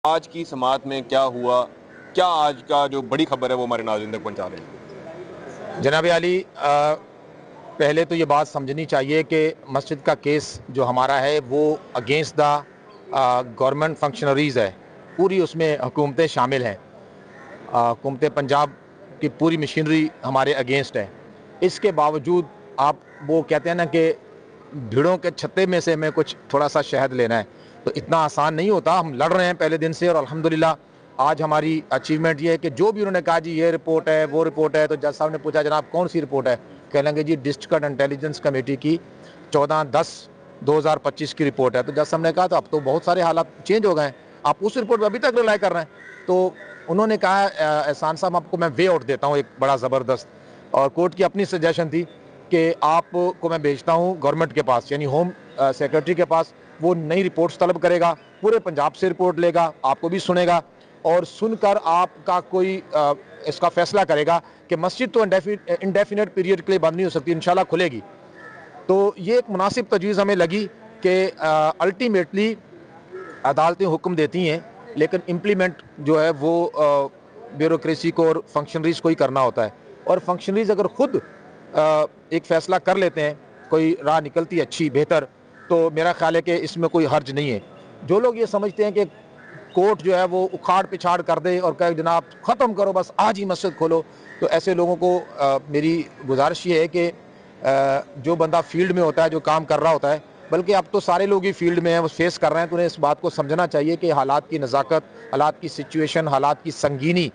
آج کی سماعت میں کیا ہوا، کیا آج کا جو بڑی خبر ہے وہ ہمارے ناظرین تک پہنچا رہے ہیں؟ جناب علی، پہلے تو یہ بات سمجھنی چاہیے کہ مسجد کا کیس جو ہمارا ہے وہ اگینسٹ دا گورنمنٹ فنکشنریز ہے. پوری اس میں حکومتیں شامل ہیں. حکومت پنجاب کی پوری مشینری ہمارے اگینسٹ ہے. اس کے باوجود آپ وہ کہتے ہیں نا کہ بھیڑوں کے چھتے میں سے میں کچھ تھوڑا سا شہد لینا ہے، تو اتنا آسان نہیں ہوتا. ہم لڑ رہے ہیں پہلے دن سے، اور الحمدللہ آج ہماری اچیومنٹ یہ ہے کہ جو بھی انہوں نے کہا جی یہ رپورٹ ہے وہ رپورٹ ہے، تو جج صاحب نے پوچھا جناب کون سی رپورٹ ہے؟ کہہ لیں گے جی ڈسٹرکٹ انٹیلیجنس کمیٹی کی 14/10/2025 کی رپورٹ ہے. تو جج صاحب نے کہا تو اب تو بہت سارے حالات چینج ہو گئے ہیں، آپ اس رپورٹ پہ ابھی تک رلائی کر رہے ہیں. تو انہوں نے کہا احسان صاحب آپ کو میں وے آؤٹ دیتا ہوں ایک بڑا زبردست، اور کورٹ کی اپنی سجیشن تھی کہ آپ کو میں بھیجتا ہوں گورنمنٹ کے پاس، یعنی ہوم سیکرٹری کے پاس. وہ نئی رپورٹس طلب کرے گا، پورے پنجاب سے رپورٹ لے گا، آپ کو بھی سنے گا، اور سن کر آپ کا کوئی اس کا فیصلہ کرے گا کہ مسجد تو انڈیفینٹ پیریڈ کے لیے بند نہیں ہو سکتی، انشاءاللہ کھلے گی. تو یہ ایک مناسب تجویز ہمیں لگی کہ الٹیمیٹلی عدالتیں حکم دیتی ہیں، لیکن امپلیمنٹ جو ہے وہ بیوروکریسی کو اور فنکشنریز کو ہی کرنا ہوتا ہے. اور فنکشنریز اگر خود ایک فیصلہ کر لیتے ہیں، کوئی راہ نکلتی اچھی بہتر، تو میرا خیال ہے کہ اس میں کوئی حرج نہیں ہے. جو لوگ یہ سمجھتے ہیں کہ کورٹ جو ہے وہ اکھاڑ پچھاڑ کر دے اور کہے جناب ختم کرو بس آج ہی مسجد کھولو، تو ایسے لوگوں کو میری گزارش یہ ہے کہ جو بندہ فیلڈ میں ہوتا ہے، جو کام کر رہا ہوتا ہے، بلکہ اب تو سارے لوگ ہی فیلڈ میں ہیں، وہ فیس کر رہے ہیں، تو انہیں اس بات کو سمجھنا چاہیے کہ حالات کی نزاکت، حالات کی سچویشن، حالات کی سنگینی